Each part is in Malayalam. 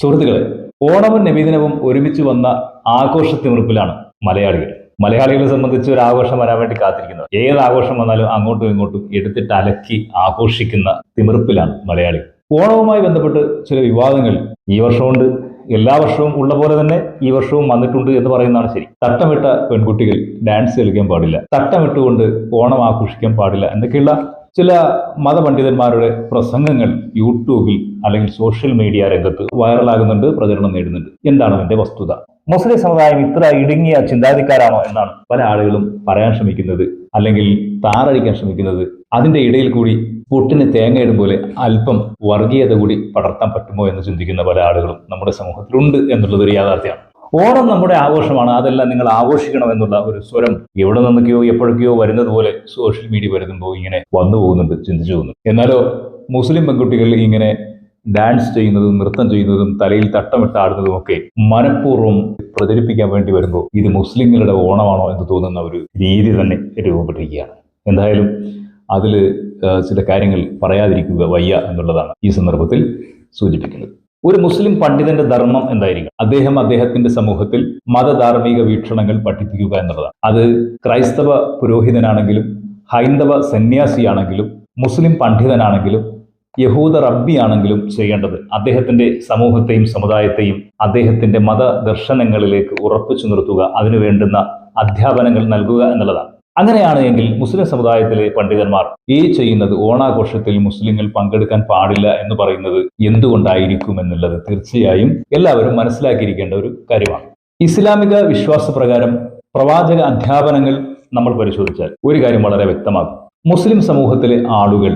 സുഹൃത്തുക്കളെ, ഓണവും നബിദിനവും ഒരുമിച്ച് വന്ന ആഘോഷത്തിമിർപ്പിലാണ് മലയാളികളെ സംബന്ധിച്ച് ഒരു ആഘോഷം വരാൻ വേണ്ടി കാത്തിരിക്കുന്നത്. ഏത് ആഘോഷം വന്നാലും അങ്ങോട്ടും ഇങ്ങോട്ടും എടുത്തിട്ട് അലക്കി ആഘോഷിക്കുന്ന തിമിർപ്പിലാണ് മലയാളികൾ. ഓണവുമായി ബന്ധപ്പെട്ട് ചില വിവാദങ്ങൾ ഈ വർഷമുണ്ട്, എല്ലാ വർഷവും ഉള്ള പോലെ തന്നെ ഈ വർഷവും വന്നിട്ടുണ്ട് എന്ന് പറയുന്നതാണ് ശരി. തട്ടമിട്ട പെൺകുട്ടികൾ ഡാൻസ് കളിക്കാൻ പാടില്ല, തട്ടമിട്ടുകൊണ്ട് ഓണം ആഘോഷിക്കാൻ പാടില്ല എന്നൊക്കെയുള്ള ചില മതപണ്ഡിതന്മാരുടെ പ്രസംഗങ്ങൾ യൂട്യൂബിൽ അല്ലെങ്കിൽ സോഷ്യൽ മീഡിയ രംഗത്ത് വൈറലാകുന്നുണ്ട്, പ്രചരണം നേടുന്നുണ്ട്. എന്താണ് അതിന്റെ വസ്തുത? മുസ്ലിം സമുദായം ഇത്ര ഇടുങ്ങിയ ചിന്താധിക്കാരാണോ എന്നാണ് പല ആളുകളും പറയാൻ ശ്രമിക്കുന്നത്, അല്ലെങ്കിൽ താറടിക്കാൻ ശ്രമിക്കുന്നത്. അതിന്റെ ഇടയിൽ കൂടി പൊട്ടിന് തേങ്ങയിടും പോലെ അല്പം വർഗീയത കൂടി പടർത്താൻ പറ്റുമോ എന്ന് ചിന്തിക്കുന്ന പല ആളുകളും നമ്മുടെ സമൂഹത്തിലുണ്ട് എന്നുള്ളത് ഒരു യാഥാർത്ഥ്യമാണ്. ഓണം നമ്മുടെ ആഘോഷമാണ്, അതെല്ലാം നിങ്ങൾ ആഘോഷിക്കണം എന്നുള്ള ഒരു സ്വരം എവിടെ നിന്നൊക്കെയോ എപ്പോഴൊക്കെയോ വരുന്നത് പോലെ സോഷ്യൽ മീഡിയ വരുമ്പോൾ ഇങ്ങനെ വന്നു പോകുന്നുണ്ട്, ചിന്തിച്ചു പോകുന്നുണ്ട്. എന്നാലോ മുസ്ലിം പെൺകുട്ടികൾ ഇങ്ങനെ ഡാൻസ് ചെയ്യുന്നതും നൃത്തം ചെയ്യുന്നതും തലയിൽ തട്ടമിട്ട് ആടുന്നതും ഒക്കെ മനഃപൂർവ്വം പ്രചരിപ്പിക്കാൻ വേണ്ടി വരുമ്പോൾ ഇത് മുസ്ലിങ്ങളുടെ ഓണമാണോ എന്ന് തോന്നുന്ന ഒരു രീതി തന്നെ രൂപപ്പെട്ടിരിക്കുകയാണ്. എന്തായാലും അതിൽ ചില കാര്യങ്ങൾ പറയാതിരിക്കുക വയ്യ എന്നുള്ളതാണ് ഈ സന്ദർഭത്തിൽ സൂചിപ്പിക്കുന്നത്. ഒരു മുസ്ലിം പണ്ഡിതന്റെ ധർമ്മം എന്തായിരിക്കും? അദ്ദേഹത്തിന്റെ സമൂഹത്തിൽ മതധാർമ്മിക വീക്ഷണങ്ങൾ പഠിപ്പിക്കുക എന്നുള്ളതാണ്. അത് ക്രൈസ്തവ പുരോഹിതനാണെങ്കിലും ഹൈന്ദവ സന്യാസിയാണെങ്കിലും മുസ്ലിം പണ്ഡിതനാണെങ്കിലും യഹൂദ റബ്ബിയാണെങ്കിലും ചെയ്യേണ്ടത് അദ്ദേഹത്തിന്റെ സമൂഹത്തെയും സമുദായത്തെയും അദ്ദേഹത്തിന്റെ മതദർശനങ്ങളിലേക്ക് ഉറപ്പിച്ചു നിർത്തുക, അതിനു വേണ്ടുന്ന അധ്യാപനങ്ങൾ നൽകുക എന്നുള്ളതാണ്. അങ്ങനെയാണ് എങ്കിൽ മുസ്ലിം സമുദായത്തിലെ പണ്ഡിതന്മാർ ഈ ചെയ്യുന്നത് ഓണാഘോഷത്തിൽ മുസ്ലിങ്ങൾ പങ്കെടുക്കാൻ പാടില്ല എന്ന് പറയുന്നത് എന്തുകൊണ്ടായിരിക്കും എന്നുള്ളത് തീർച്ചയായും എല്ലാവരും മനസ്സിലാക്കിയിരിക്കേണ്ട ഒരു കാര്യമാണ്. ഇസ്ലാമിക വിശ്വാസപ്രകാരം പ്രവാചക അധ്യാപനങ്ങൾ നമ്മൾ പരിശോധിച്ചാൽ ഒരു കാര്യം വളരെ വ്യക്തമാകും. മുസ്ലിം സമൂഹത്തിലെ ആളുകൾ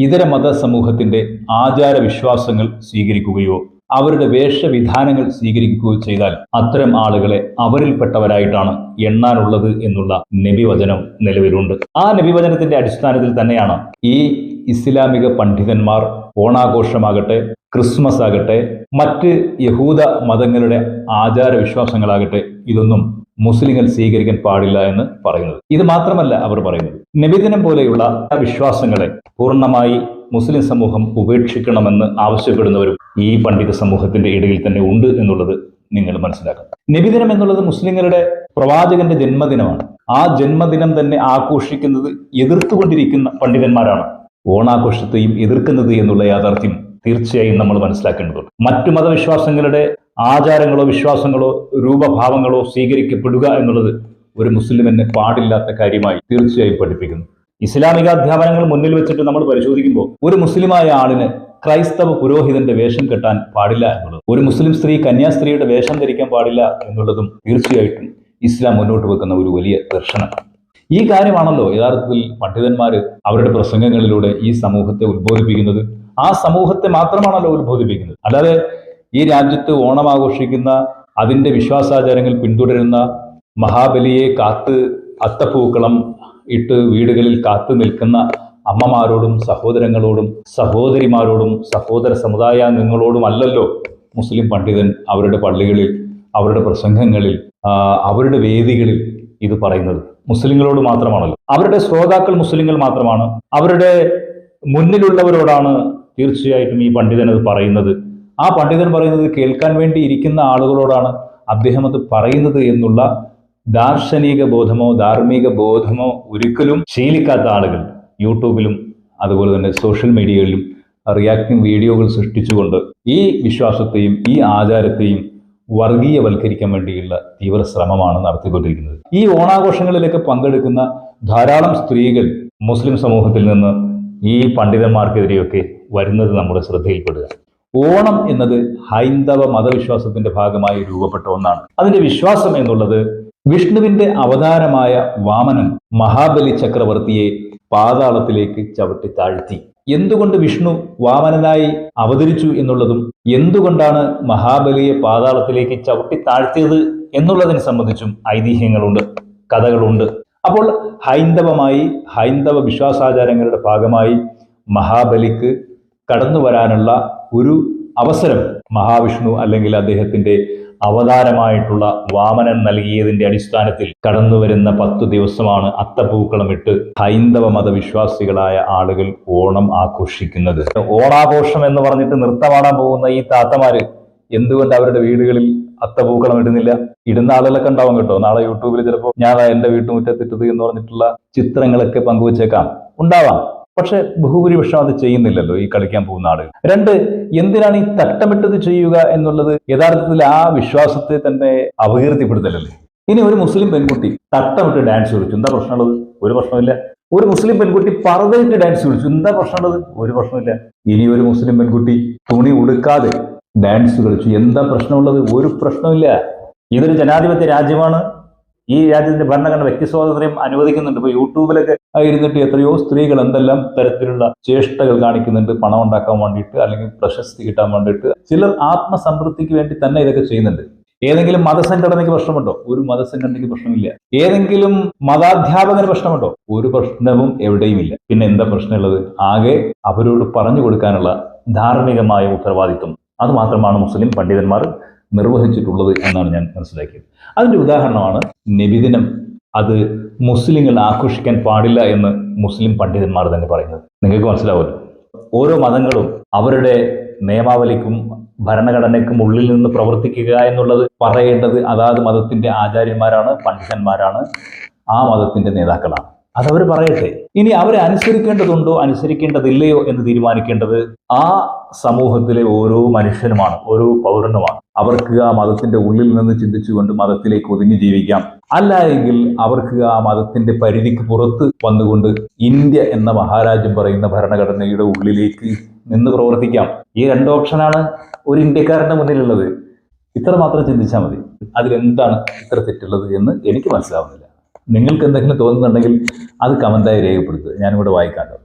ഇതര മത സമൂഹത്തിന്റെ ആചാര വിശ്വാസങ്ങൾ സ്വീകരിക്കുകയോ അവരുടെ വേഷവിധാനങ്ങൾ സ്വീകരിക്കുകയോ ചെയ്താൽ അത്തരം ആളുകളെ അവരിൽപ്പെട്ടവരായിട്ടാണ് എണ്ണാനുള്ളത് എന്നുള്ള നബിവചനം നിലവിലുണ്ട്. ആ നബിവചനത്തിന്റെ അടിസ്ഥാനത്തിൽ തന്നെയാണ് ഈ ഇസ്ലാമിക പണ്ഡിതന്മാർ ഓണാഘോഷമാകട്ടെ, ക്രിസ്മസ് ആകട്ടെ, മറ്റ് യഹൂദ മതങ്ങളുടെ ആചാര വിശ്വാസങ്ങളാകട്ടെ, ഇതൊന്നും മുസ്ലിങ്ങൾ സ്വീകരിക്കാൻ പാടില്ല എന്ന് പറയുന്നത്. ഇത് മാത്രമല്ല അവർ പറയുന്നത്, നബിദിനം പോലെയുള്ള വിശ്വാസങ്ങളെ പൂർണ്ണമായി മുസ്ലിം സമൂഹം ഉപേക്ഷിക്കണമെന്ന് ആവശ്യപ്പെടുന്നവരും ഈ പണ്ഡിത സമൂഹത്തിന്റെ ഇടയിൽ തന്നെ ഉണ്ട് എന്നുള്ളത് നിങ്ങൾ മനസ്സിലാക്കണം. നബിദിനം എന്നുള്ളത് മുസ്ലിങ്ങളുടെ പ്രവാചകന്റെ ജന്മദിനമാണ്. ആ ജന്മദിനം തന്നെ ആഘോഷിക്കുന്നത് എതിർത്തുകൊണ്ടിരിക്കുന്ന പണ്ഡിതന്മാരാണ് ഓണാഘോഷത്തെയും എതിർക്കുന്നത് എന്നുള്ള യാഥാർത്ഥ്യം തീർച്ചയായും നമ്മൾ മനസ്സിലാക്കേണ്ടതുണ്ട്. മറ്റു മതവിശ്വാസങ്ങളുടെ ആചാരങ്ങളോ വിശ്വാസങ്ങളോ രൂപഭാവങ്ങളോ സ്വീകരിക്കപ്പെടുക എന്നുള്ളത് ഒരു മുസ്ലിമിന് പാടില്ലാത്ത കാര്യമായി തീർച്ചയായും പഠിപ്പിക്കുന്നു. ഇസ്ലാമിക അധ്യാപനങ്ങൾ മുന്നിൽ വെച്ചിട്ട് നമ്മൾ പരിശോധിക്കുമ്പോൾ ഒരു മുസ്ലിമായ ആളിന് ക്രൈസ്തവ പുരോഹിതന്റെ വേഷം കെട്ടാൻ പാടില്ല എന്നുള്ളത്, ഒരു മുസ്ലിം സ്ത്രീ കന്യാസ്ത്രീയുടെ വേഷം ധരിക്കാൻ പാടില്ല എന്നുള്ളതും തീർച്ചയായിട്ടും ഇസ്ലാം മുന്നോട്ട് വെക്കുന്ന ഒരു വലിയ ദർശനമാണ്. ഈ കാര്യമാണല്ലോ യഥാർത്ഥത്തിൽ പണ്ഡിതന്മാർ അവരുടെ പ്രസംഗങ്ങളിലൂടെ ഈ സമൂഹത്തെ ഉത്ബോധിപ്പിക്കുന്നത്. ആ സമൂഹത്തെ മാത്രമാണല്ലോ ഉത്ബോധിപ്പിക്കുന്നത്. അല്ലാതെ ഈ രാജ്യത്ത് ഓണം ആഘോഷിക്കുന്ന, അതിന്റെ വിശ്വാസാചാരങ്ങൾ പിന്തുടരുന്ന, മഹാബലിയെ കാത്ത് അത്തപ്പൂക്കളം ഇട്ട് വീടുകളിൽ കാത്തു നിൽക്കുന്ന അമ്മമാരോടും സഹോദരങ്ങളോടും സഹോദരിമാരോടും സഹോദര സമുദായാംഗങ്ങളോടും അല്ലല്ലോ മുസ്ലിം പണ്ഡിതൻ അവരുടെ പള്ളികളിൽ, അവരുടെ പ്രസംഗങ്ങളിൽ, അവരുടെ വേദികളിൽ ഇത് പറയുന്നത്. മുസ്ലിങ്ങളോട് മാത്രമാണല്ലോ. അവരുടെ ശ്രോതാക്കൾ മുസ്ലിങ്ങൾ മാത്രമാണ്. അവരുടെ മുന്നിലുള്ളവരോടാണ് തീർച്ചയായിട്ടും ഈ പണ്ഡിതൻ അത് പറയുന്നത്. ആ പണ്ഡിതൻ പറയുന്നത് കേൾക്കാൻ വേണ്ടി ഇരിക്കുന്ന ആളുകളോടാണ് അദ്ദേഹം അത് പറയുന്നത് എന്നുള്ള ദാർശനിക ബോധമോ ധാർമ്മിക ബോധമോ ഒരിക്കലും ശീലിക്കാത്ത ആളുകൾ യൂട്യൂബിലും അതുപോലെ തന്നെ സോഷ്യൽ മീഡിയകളിലും റിയാക്ടിംഗ് വീഡിയോകൾ സൃഷ്ടിച്ചുകൊണ്ട് ഈ വിശ്വാസത്തെയും ഈ ആചാരത്തെയും വർഗീയവൽക്കരിക്കാൻ വേണ്ടിയുള്ള തീവ്ര ശ്രമമാണ് നടത്തിക്കൊണ്ടിരിക്കുന്നത്. ഈ ഓണാഘോഷങ്ങളിലൊക്കെ പങ്കെടുക്കുന്ന ധാരാളം സ്ത്രീകൾ മുസ്ലിം സമൂഹത്തിൽ നിന്ന് ഈ പണ്ഡിതന്മാർക്കെതിരെയൊക്കെ വരുന്നത് നമ്മുടെ ശ്രദ്ധയിൽപ്പെടുക. ഓണം എന്നത് ഹൈന്ദവ മതവിശ്വാസത്തിന്റെ ഭാഗമായി രൂപപ്പെട്ട ഒന്നാണ്. അതിന്റെ വിശ്വാസം എന്നുള്ളത് വിഷ്ണുവിന്റെ അവതാരമായ വാമനൻ മഹാബലി ചക്രവർത്തിയെ പാതാളത്തിലേക്ക് ചവിട്ടി താഴ്ത്തി. എന്തുകൊണ്ട് വിഷ്ണു വാമനനായി അവതരിച്ചു എന്നുള്ളതും എന്തുകൊണ്ടാണ് മഹാബലിയെ പാതാളത്തിലേക്ക് ചവിട്ടി താഴ്ത്തിയത് എന്നുള്ളതിനെ സംബന്ധിച്ചും ഐതിഹ്യങ്ങളുണ്ട്, കഥകളുണ്ട്. അപ്പോൾ ഹൈന്ദവ വിശ്വാസാചാരങ്ങളുടെ ഭാഗമായി മഹാബലിക്ക് കടന്നു വരാനുള്ള ഒരു അവസരം മഹാവിഷ്ണു അല്ലെങ്കിൽ അദ്ദേഹത്തിന്റെ അവതാരമായിട്ടുള്ള വാമനൻ നൽകിയതിന്റെ അടിസ്ഥാനത്തിൽ കടന്നു വരുന്ന 10 ദിവസമാണ് അത്തപ്പൂക്കളമിട്ട് ഹൈന്ദവ മതവിശ്വാസികളായ ആളുകൾ ഓണം ആഘോഷിക്കുന്നത്. ഓണാഘോഷം എന്ന് പറഞ്ഞിട്ട് നൃത്തമാടാൻ പോകുന്ന ഈ താത്തമാര് എന്തുകൊണ്ട് അവരുടെ വീടുകളിൽ അത്തപൂക്കളം ഇടുന്നില്ല? ഇടുന്ന ആളുകളൊക്കെ ഉണ്ടാവും കേട്ടോ. നാളെ യൂട്യൂബിൽ ചിലപ്പോൾ ഞാൻ എന്റെ വീട്ടുമുറ്റത്തിട്ടത് എന്ന് പറഞ്ഞിട്ടുള്ള ചിത്രങ്ങളൊക്കെ പങ്കുവച്ചേക്കാം, ഉണ്ടാവാം. പക്ഷെ ബഹുഭൂരിപക്ഷം അത് ചെയ്യുന്നില്ലല്ലോ ഈ കളിക്കാൻ പോകുന്ന ആളുകൾ. രണ്ട്, എന്തിനാണ് ഈ തട്ടമിട്ടത് ചെയ്യുക എന്നുള്ളത് യഥാർത്ഥത്തിൽ ആ വിശ്വാസത്തെ തന്നെ അപകീർത്തിപ്പെടുത്തലല്ലേ. ഇനി ഒരു മുസ്ലിം പെൺകുട്ടി തട്ടമിട്ട് ഡാൻസ് കളിച്ചു, എന്താ പ്രശ്നമുള്ളത്? ഒരു പ്രശ്നമില്ല. ഒരു മുസ്ലിം പെൺകുട്ടി പർദ്ദയിട്ട് ഡാൻസ് കളിച്ചു, എന്താ പ്രശ്നമുള്ളത്? ഒരു പ്രശ്നമില്ല. ഇനി ഒരു മുസ്ലിം പെൺകുട്ടി തുണി ഉടുക്കാതെ ഡാൻസ് കളിച്ചു, എന്താ പ്രശ്നമുള്ളത്? ഒരു പ്രശ്നമില്ല. ഇതൊരു ജനാധിപത്യ രാജ്യമാണ്. ഈ രാജ്യത്തിന്റെ ഭരണഘടന വ്യക്തി സ്വാതന്ത്ര്യം അനുവദിക്കുന്നുണ്ട്. ഇപ്പൊ യൂട്യൂബിലൊക്കെ ഇരുന്നിട്ട് എത്രയോ സ്ത്രീകൾ എന്തെല്ലാം തരത്തിലുള്ള ചേഷ്ടകൾ കാണിക്കുന്നുണ്ട്, പണം ഉണ്ടാക്കാൻ വേണ്ടിയിട്ട് അല്ലെങ്കിൽ പ്രശസ്തി കിട്ടാൻ വേണ്ടിയിട്ട്. ചിലർ ആത്മസംതൃപ്തിക്ക് വേണ്ടി തന്നെ ഇതൊക്കെ ചെയ്യുന്നുണ്ട്. ഏതെങ്കിലും മതസംഘടനയ്ക്ക് പ്രശ്നമുണ്ടോ? ഒരു മതസംഘടനയ്ക്ക് പ്രശ്നമില്ല. ഏതെങ്കിലും മതാധ്യാപകന് പ്രശ്നമുണ്ടോ? ഒരു പ്രശ്നവും എവിടെയുമില്ല. പിന്നെ എന്താ പ്രശ്നമുള്ളത്? ആകെ അവരോട് പറഞ്ഞു കൊടുക്കാനുള്ള ധാർമ്മികമായ ഉത്തരവാദിത്വം അത് മാത്രമാണ് മുസ്ലിം പണ്ഡിതന്മാർ നിർവഹിച്ചിട്ടുള്ളത് എന്നാണ് ഞാൻ മനസ്സിലാക്കിയത്. അതിന്റെ ഉദാഹരണമാണ് നബിദിനം. അത് മുസ്ലിങ്ങൾ ആഘോഷിക്കാൻ പാടില്ല എന്ന് മുസ്ലിം പണ്ഡിതന്മാർ തന്നെ പറയുന്നത്. നിങ്ങൾക്ക് മനസ്സിലാവുമല്ലോ. ഓരോ മതങ്ങളും അവരുടെ നിയമാവലിക്കും ഭരണഘടനയ്ക്കും ഉള്ളിൽ നിന്ന് പ്രവർത്തിക്കുക എന്നുള്ളത് പറയേണ്ടത് അതാത് മതത്തിന്റെ ആചാര്യന്മാരാണ്, പണ്ഡിതന്മാരാണ്, ആ മതത്തിന്റെ നേതാക്കളാണ്. അതവർ പറയട്ടെ. ഇനി അവരെ അനുസരിക്കേണ്ടതുണ്ടോ അനുസരിക്കേണ്ടതില്ലയോ എന്ന് തീരുമാനിക്കേണ്ടത് ആ സമൂഹത്തിലെ ഓരോ മനുഷ്യനുമാണ്, ഓരോ പൗരനുമാണ്. അവർക്ക് ആ മതത്തിന്റെ ഉള്ളിൽ നിന്ന് ചിന്തിച്ചുകൊണ്ട് മതത്തിലേക്ക് ഒതുങ്ങി ജീവിക്കാം. അല്ല എങ്കിൽ അവർക്ക് ആ മതത്തിന്റെ പരിധിക്ക് പുറത്ത് വന്നുകൊണ്ട് ഇന്ത്യ എന്ന മഹാരാജ്യം പറയുന്ന ഭരണഘടനയുടെ ഉള്ളിലേക്ക് നിന്ന് പ്രവർത്തിക്കാം. ഈ രണ്ട് ഓപ്ഷനാണ് ഒരു ഇന്ത്യക്കാരന്റെ മുന്നിലുള്ളത്. ഇത്ര മാത്രം ചിന്തിച്ചാൽ മതി. അതിലെന്താണ് ഇത്ര തെറ്റുള്ളത് എന്ന് എനിക്ക് മനസ്സിലാവുന്നില്ല. നിങ്ങൾക്ക് എന്തെങ്കിലും തോന്നുന്നുണ്ടെങ്കിൽ അത് കമന്റായി രേഖപ്പെടുത്തുക, ഞാനിവിടെ വായിക്കാമല്ലോ.